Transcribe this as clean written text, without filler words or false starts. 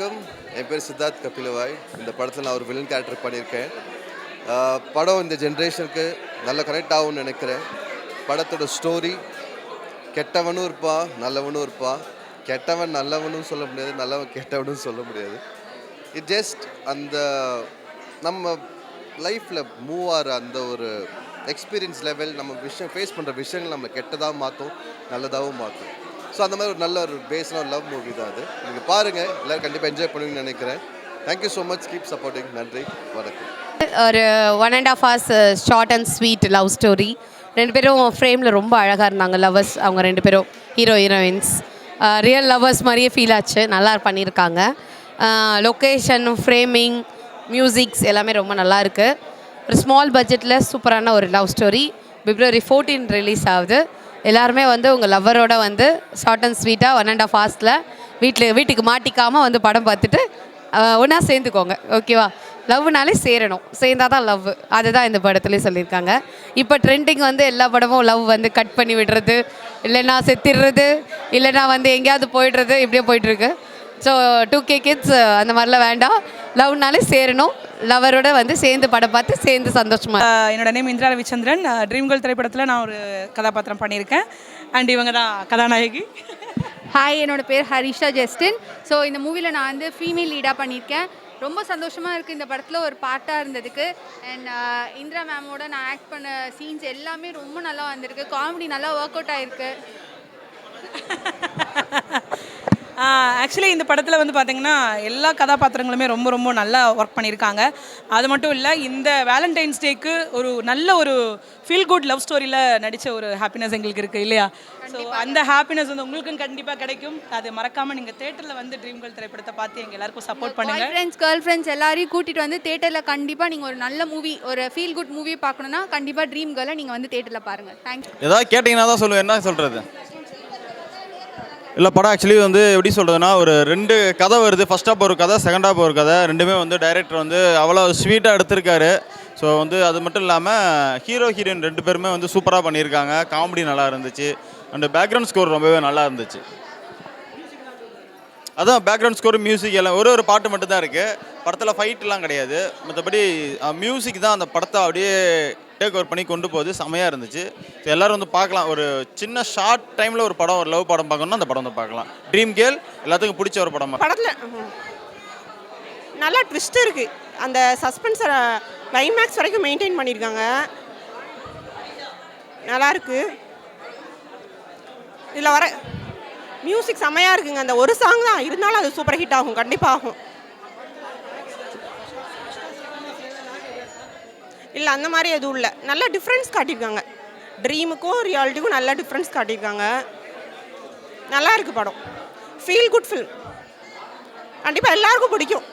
வணக்கம். என் பேர் சித்தார்த் கபிலவாய். இந்த படத்தில் நான் ஒரு வில்லன் கேரக்டர் பண்ணியிருக்கேன். படம் இந்த ஜென்ரேஷனுக்கு நல்ல கனெக்ட் ஆகும்னு நினைக்கிறேன். படத்தோட ஸ்டோரி, கெட்டவனும் இருப்பான், நல்லவனும் இருப்பான். கெட்டவன் நல்லவனும் சொல்ல முடியாது, நல்லவன் கெட்டவனும் சொல்ல முடியாது. இட் ஜஸ்ட் அந்த நம்ம லைஃப்பில் மூவ் ஆகிற அந்த ஒரு எக்ஸ்பீரியன்ஸ் லெவல், நம்ம ஃபேஸ் பண்ணுற விஷயங்கள் நம்ம கெட்டதாக மாற்றும், நல்லதாகவும் மாற்றும். ஸோ அந்த மாதிரி ஒரு நல்ல ஒரு பேஸான ஒரு லவ் மூவி தான் அது. நீங்கள் பாருங்கள், எல்லோரும் கண்டிப்பாக என்ஜாய் பண்ணுவீங்கன்னு நினைக்கிறேன். Thank you so much, keep supporting. நன்றி, வணக்கம். ஒரு 1.5 hours short and sweet love story. 2 பேரும் ஃப்ரேமில் ரொம்ப அழகாக இருந்தாங்க. லவ்வர்ஸ் அவங்க 2 பேரும் ஹீரோயின்ஸ் ரியல் லவ்வர்ஸ் மாதிரியே ஃபீல் ஆச்சு. நல்லா பண்ணியிருக்காங்க. லொக்கேஷன், ஃப்ரேமிங், மியூசிக்ஸ் எல்லாமே ரொம்ப நல்லா இருக்குது. ஒரு ஸ்மால் பட்ஜெட்டில் சூப்பரான ஒரு லவ் ஸ்டோரி. February 14 ரிலீஸ் ஆகுது. எல்லாருமே உங்கள் லவ்வரோட ஷார்ட் அண்ட் ஸ்வீட்டாக 1.5 hours வீட்டுக்கு மாட்டிக்காமல் படம் பார்த்துட்டு ஒன்றா சேர்ந்துக்கோங்க. ஓகேவா? லவ்னாலே சேரணும், சேர்ந்தால் தான் லவ். அதுதான் இந்த படத்துலேயே சொல்லியிருக்காங்க. இப்போ ட்ரெண்டிங் எல்லா படமும் லவ் கட் பண்ணி விடுறது, இல்லைன்னா செத்திடுறது, இல்லைன்னா எங்கேயாவது போயிடுறது, இப்படியே போயிட்டுருக்கு. ஸோ 2K கிட்ஸ் அந்த மாதிரிலாம் வேண்டாம். லவ்னாலே சேரணும், லவரோட சேர்ந்து படம் பார்த்து சேர்ந்து சந்தோஷமாக. என்னோட name Indira Ravichandran. Dream girl திரைப்படத்தில் நான் ஒரு கதாபாத்திரம் பண்ணியிருக்கேன். அண்ட் இவங்க தான் கதாநாயகி. ஹாய், என்னோட பேர் ஹரிஷா ஜஸ்டின். ஸோ இந்த மூவியில் நான் ஃபீமேல் லீடாக பண்ணியிருக்கேன். ரொம்ப சந்தோஷமாக இருக்குது இந்த படத்தில் ஒரு பார்ட்டாக இருந்ததுக்கு. அண்ட் இந்திரா மேமோட நான் ஆக்ட் பண்ண சீன்ஸ் எல்லாமே ரொம்ப நல்லா வந்திருக்கு. காமெடி நல்லா ஒர்க் அவுட் ஆகிருக்கு. ஆக்சுவலி இந்த படத்தில் பார்த்தீங்கன்னா எல்லா கதாபாத்திரங்களுமே ரொம்ப ரொம்ப நல்லா ஒர்க் பண்ணியிருக்காங்க. அது மட்டும் இல்லை, இந்த வேலண்டைன்ஸ் டேக்கு ஒரு நல்ல ஒரு ஃபீல் குட் லவ் ஸ்டோரியில் நடித்த ஒரு ஹாப்பினஸ் எங்களுக்கு இருக்குது இல்லையா? ஸோ அந்த ஹாப்பினஸ் உங்களுக்கும் கண்டிப்பாக கிடைக்கும். அது மறக்காமல் நீங்கள் தேட்டரில் ட்ரீம் கேர்ள் திரைப்படத்தை பார்த்து எங்கள் எல்லாருக்கும் சப்போர்ட் பண்ணுங்கள். ஃப்ரெண்ட்ஸ், கேர்ள் ஃப்ரெண்ட்ஸ் எல்லாரையும் கூட்டிகிட்டு தேட்டரில் கண்டிப்பாக நீங்கள் ஒரு நல்ல மூவி, ஒரு ஃபீல் குட் மூவி பார்க்கணுன்னா கண்டிப்பாக ட்ரீம் கேர்ளை நீங்கள் தேட்டரில் பாருங்கள். தேங்க்யூ. ஏதாவது கேட்டிங்கன்னா தான் சொல்லுவேன். என்ன சொல்கிறது? இல்லை, படம் ஆக்சுவலி எப்படி சொல்கிறதுனா, ஒரு 2 கதை வருது. ஃபர்ஸ்ட் ஹாப் ஒரு கதை, செகண்ட் ஹாப் ஒரு கதை. ரெண்டுமே டைரக்டர் அவ்வளோ ஸ்வீட்டாக எடுத்திருக்காரு. ஸோ அது மட்டும் இல்லாமல் ஹீரோ ஹீரோயின் 2 பேருமே சூப்பராக பண்ணியிருக்காங்க. காமெடி நல்லா இருந்துச்சு. அண்ட் பேக்ரவுண்ட் ஸ்கோர் ரொம்பவே நல்லா இருந்துச்சு. அதான் பேக்ரவுண்ட் ஸ்கோர், மியூசிக் எல்லாம் ஒரு பாட்டு மட்டும்தான் இருக்குது. படத்தில் ஃபைட்லாம் கிடையாது. மற்றபடி மியூசிக் தான் அந்த படத்தை அப்படியே டேக் ஓவர் பண்ணி கொண்டு போகுது. செமையாக இருந்துச்சு. ஸோ எல்லோரும் பார்க்கலாம். ஒரு சின்ன ஷார்ட் டைமில் ஒரு படம், ஒரு லவ் படம் பார்க்கணும்னா அந்த படம் பார்க்கலாம். ட்ரீம் கேர்ள் எல்லாத்துக்கும் பிடிச்ச ஒரு படம். படத்தில் நல்லா ட்விஸ்ட் இருக்குது. அந்த சஸ்பென்ஸை கிளைமேக்ஸ் வரைக்கும் மெயின்டைன் பண்ணியிருக்காங்க. நல்லாயிருக்கு. இதில் வர மியூசிக் செம்மையாக இருக்குங்க. அந்த ஒரு சாங் தான் இருந்தாலும் அது சூப்பர் ஹிட் ஆகும், கண்டிப்பாக ஆகும். இல்லை, அந்த மாதிரி எதுவும் இல்லை. நல்ல டிஃப்ரென்ஸ் காட்டியிருக்காங்க. ட்ரீமுக்கும் ரியாலிட்டிக்கும் நல்ல டிஃப்ரென்ஸ் காட்டியிருக்காங்க. நல்லா இருக்குது படம். Feel good film. கண்டிப்பாக எல்லாருக்கும் பிடிக்கும்.